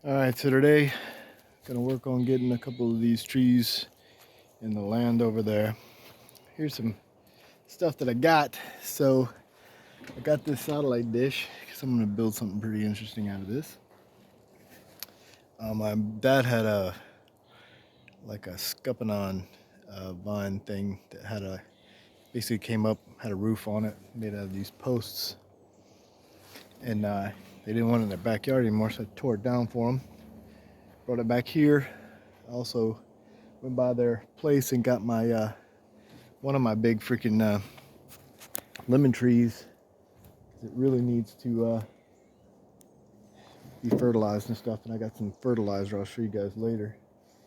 All right, so today gonna work on getting a couple of these trees in the land over there. Here's some stuff that I got. So I got this satellite dish because I'm gonna build something pretty interesting out of this. My dad had a scuppernong vine thing that had basically came up, had a roof on it, made out of these posts, and they didn't want it in their backyard anymore, so I tore it down for them. Brought it back here. I also went by their place and got my one of my big freaking lemon trees. It really needs to be fertilized and stuff, and I got some fertilizer I'll show you guys later.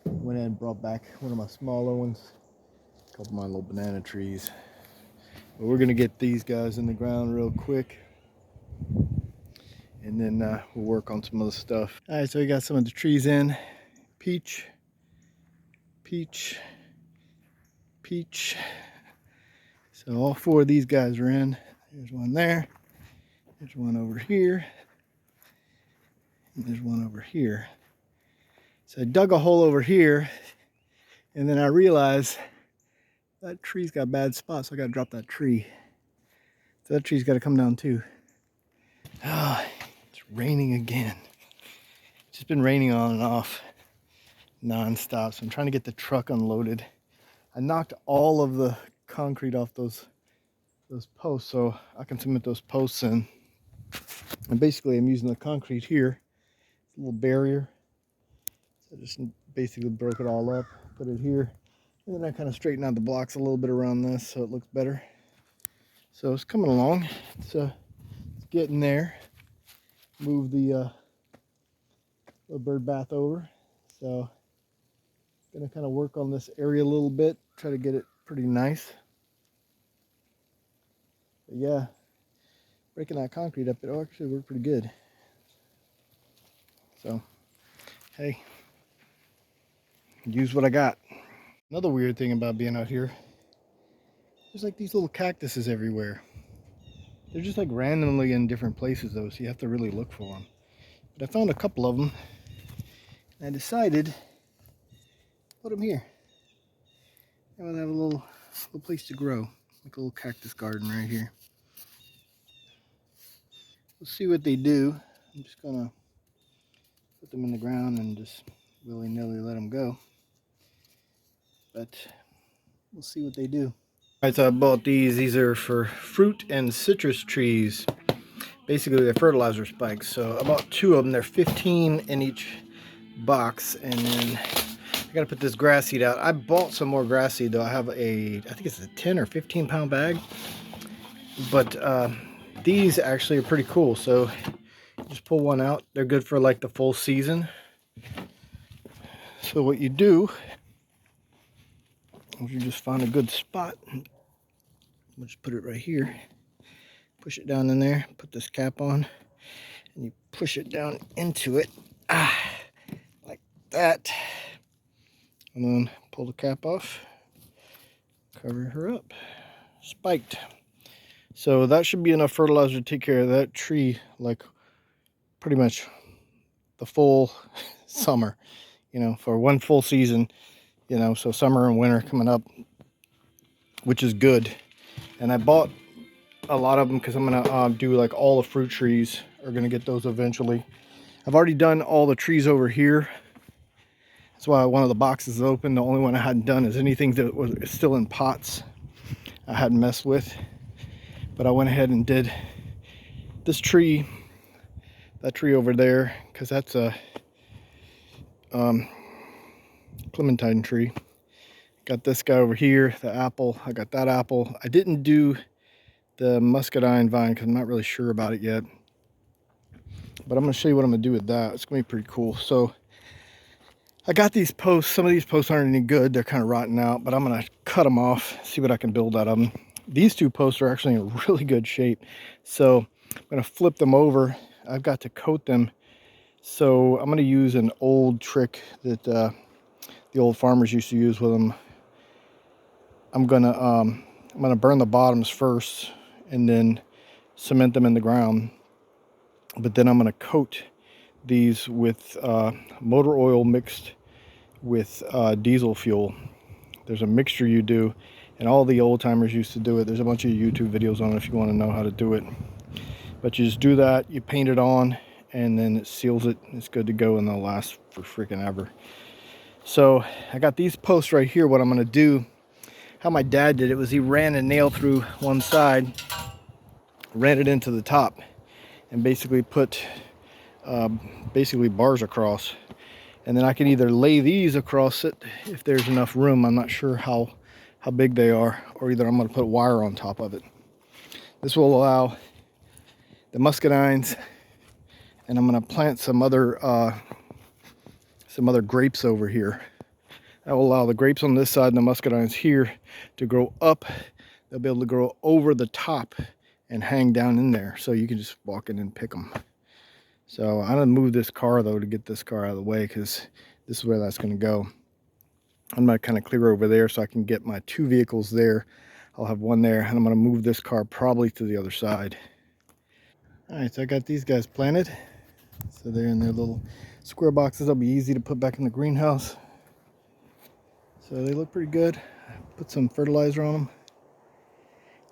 Went ahead and brought back one of my smaller ones, a couple of my little banana trees. But we're gonna get these guys in the ground real quick, and then we'll work on some other stuff. All right, so we got some of the trees in. Peach, peach, peach. So all four of these guys are in. There's one there, there's one over here, and there's one over here. So I dug a hole over here, and then I realized that tree's got bad spots, so I gotta drop that tree. So that tree's gotta come down too. Ah, it's raining again. It's just been raining on and off non-stop, so I'm trying to get the truck unloaded. I knocked all of the concrete off those posts so I can cement those posts in. And basically I'm using the concrete here, a little barrier. So I just basically broke it all up, put it here, and then I kind of straighten out the blocks a little bit around this so it looks better. So it's coming along. It's getting there. Move the little bird bath over. So gonna kind of work on this area a little bit, try to get it pretty nice. But yeah, breaking that concrete up, it'll actually work pretty good. So, hey, use what I got. Another weird thing about being out here, there's like these little cactuses everywhere. They're just like randomly in different places though, so you have to really look for them. But I found a couple of them, and I decided to put them here. I'm gonna have a little place to grow, like a little cactus garden right here. We'll see what they do. I'm just gonna put them in the ground and just willy-nilly let them go. But we'll see what they do. All right, so I bought these. These are for fruit and citrus trees. Basically, they're fertilizer spikes. So I bought two of them. They're 15 in each box, and then I gotta put this grass seed out. I bought some more grass seed though. I have I think it's a 10 or 15 pound bag. But these actually are pretty cool. So just pull one out. They're good for like the full season. So what you do is you just find a good spot. We'll just put it right here. Push it down in there. Put this cap on, and you push it down into it, like that. And then pull the cap off. Cover her up. Spiked. So that should be enough fertilizer to take care of that tree, like pretty much the full summer, you know, for one full season, you know, so summer and winter coming up, which is good. And I bought a lot of them because I'm gonna do like all the fruit trees are gonna get those eventually. I've already done all the trees over here. That's why one of the boxes is open. The only one I hadn't done is anything that was still in pots I hadn't messed with. But I went ahead and did this tree, that tree over there, because that's a clementine tree. Got this guy over here, the apple. I got that apple. I didn't do the muscadine vine because I'm not really sure about it yet. But I'm going to show you what I'm going to do with that. It's going to be pretty cool. So I got these posts. Some of these posts aren't any good. They're kind of rotten out. But I'm going to cut them off, see what I can build out of them. These two posts are actually in really good shape. So I'm going to flip them over. I've got to coat them. So I'm going to use an old trick that the old farmers used to use with them. I'm gonna burn the bottoms first and then cement them in the ground. But then I'm gonna coat these with motor oil mixed with diesel fuel. There's a mixture you do, and all the old timers used to do it. There's a bunch of YouTube videos on it if you want to know how to do it. But you just do that, you paint it on, and then it seals it. It's good to go, and they'll last for freaking ever. So I got these posts right here. What I'm going to do, how my dad did it, was he ran a nail through one side, ran it into the top, and basically put basically bars across. And then I can either lay these across it if there's enough room. I'm not sure how big they are, or either I'm going to put wire on top of it. This will allow the muscadines, and I'm going to plant some other grapes over here. That will allow the grapes on this side and the muscadines here to grow up. They'll be able to grow over the top and hang down in there, so you can just walk in and pick them. So I'm gonna move this car though to get this car out of the way, because this is where that's gonna go. I'm gonna kind of clear over there so I can get my 2 vehicles there. I'll have one there, and I'm gonna move this car probably to the other side. All right, so I got these guys planted. So they're in their little square boxes. They'll be easy to put back in the greenhouse. So they look pretty good. Put some fertilizer on them.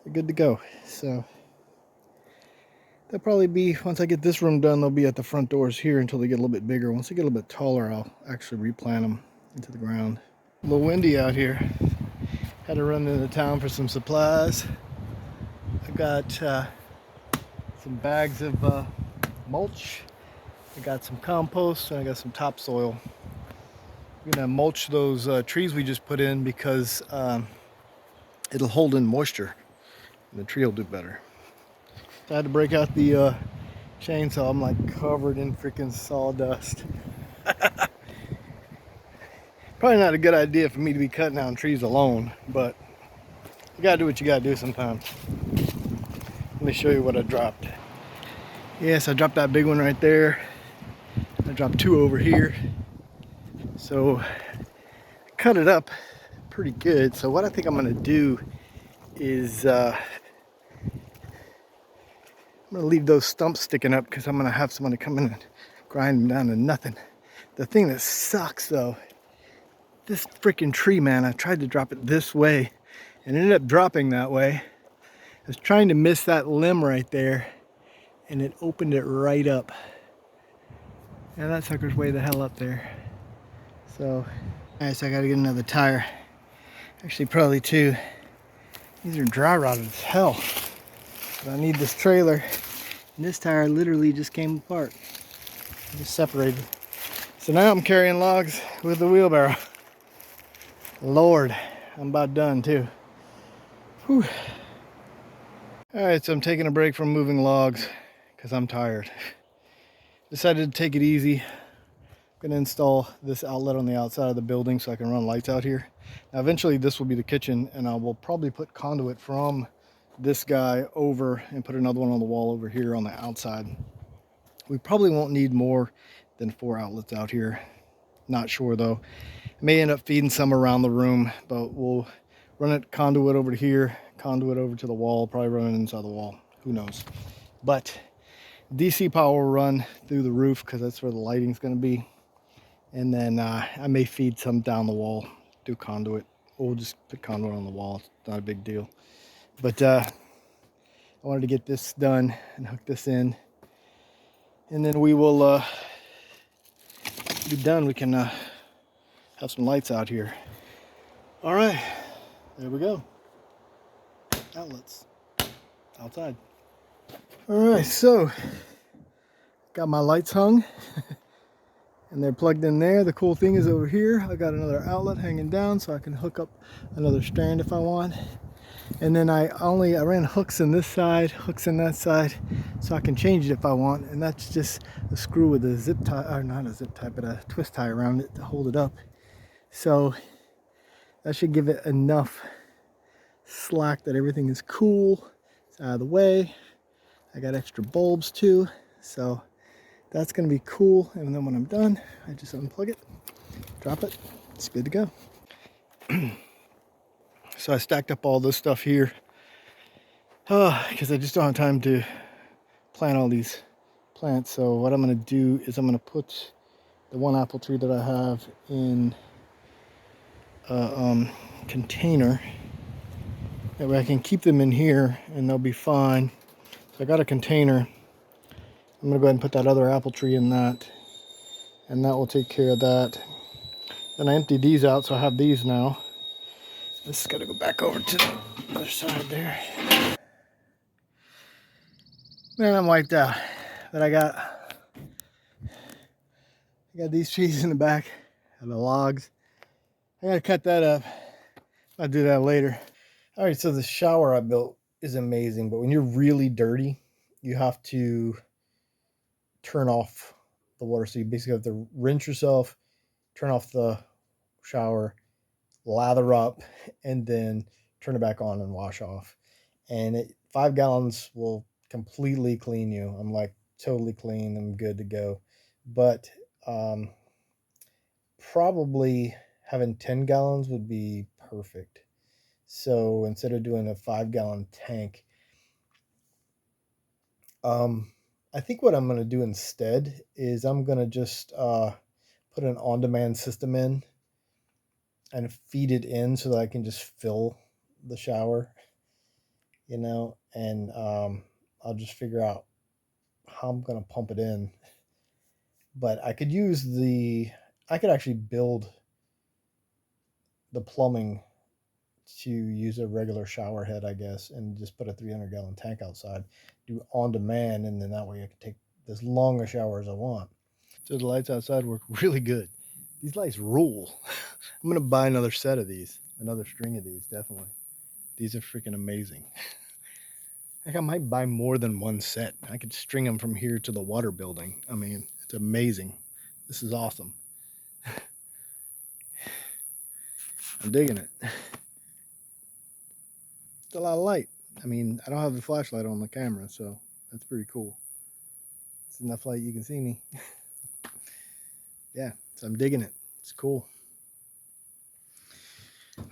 They're good to go. So they'll probably be, once I get this room done, they'll be at the front doors here until they get a little bit bigger. Once they get a little bit taller, I'll actually replant them into the ground. A little windy out here. Had to run into town for some supplies. I got some bags of mulch. I got some compost, and I got some topsoil. We're gonna mulch those trees we just put in, because it'll hold in moisture and the tree will do better. I had to break out the chainsaw. I'm like covered in freaking sawdust. Probably not a good idea for me to be cutting down trees alone, but you gotta do what you gotta do sometimes. Let me show you what I dropped. Yes, I dropped that big one right there. I dropped 2 over here. So I cut it up pretty good. So what I think I'm gonna do is I'm gonna leave those stumps sticking up, because I'm gonna have somebody come in and grind them down to nothing. The thing that sucks though, this freaking tree, man, I tried to drop it this way and ended up dropping that way. I was trying to miss that limb right there, and it opened it right up. And that sucker's way the hell up there. So, alright, so I gotta get another tire. Actually, probably 2. These are dry rotted as hell. But I need this trailer. And this tire literally just came apart. It just separated. So now I'm carrying logs with the wheelbarrow. Lord, I'm about done too. Whew. Alright, so I'm taking a break from moving logs because I'm tired. Decided to take it easy. I'm gonna install this outlet on the outside of the building so I can run lights out here. Now eventually this will be the kitchen, and I will probably put conduit from this guy over and put another one on the wall over here on the outside. We probably won't need more than 4 outlets out here. Not sure though. I may end up feeding some around the room, but we'll run it conduit over to here, conduit over to the wall, probably run it inside the wall. Who knows? But DC power will run through the roof, because that's where the lighting's going to be. And then I may feed some down the wall, do conduit. We'll just put conduit on the wall. It's not a big deal. But I wanted to get this done and hook this in. And then we will be done. We can have some lights out here. All right, there we go. Outlets outside. All right, so got my lights hung and they're plugged in there. The cool thing is over here, I got another outlet hanging down so I can hook up another strand if I want. And then I ran hooks in this side, hooks in that side, so I can change it if I want. And that's just a screw with a zip tie, or not a zip tie, but a twist tie around it to hold it up. So that should give it enough slack that everything is cool. It's out of the way. I got extra bulbs too, so that's gonna be cool. And then when I'm done, I just unplug it, drop it, it's good to go. So I stacked up all this stuff here because I just don't have time to plant all these plants. So what I'm going to do is I'm going to put the one apple tree that I have in a container. That way I can keep them in here and they'll be fine. So I got a container. I'm going to go ahead and put that other apple tree in that. And that will take care of that. Then I emptied these out, so I have these now. This has got to go back over to the other side there. Man, I'm wiped out. But I got these trees in the back and the logs. I gotta cut that up. I'll do that later. All right, so the shower I built is amazing, but when you're really dirty, you have to turn off the water. So you basically have to rinse yourself, turn off the shower, lather up, and then turn it back on and wash off. And 5 gallons will completely clean you. I'm like totally clean. I'm good to go. But probably having 10 gallons would be perfect. So instead of doing a 5-gallon tank, I think what I'm going to do instead is I'm going to just put an on-demand system in and feed it in so that I can just fill the shower, and I'll just figure out how I'm going to pump it in. But I could actually build the plumbing to use a regular shower head, I guess, and just put a 300-gallon tank outside, do on demand, and then that way I can take as long a shower as I want. So the lights outside work really good. These lights rule. I'm gonna buy another set of these, another string of these, definitely. These are freaking amazing. Heck, I might buy more than one set. I could string them from here to the water building. I mean, it's amazing. This is awesome. I'm digging it. It's a lot of light. I mean, I don't have the flashlight on the camera, so that's pretty cool. It's enough light you can see me. Yeah, so I'm digging it. It's cool.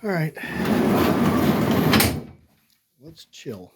All right. Let's chill.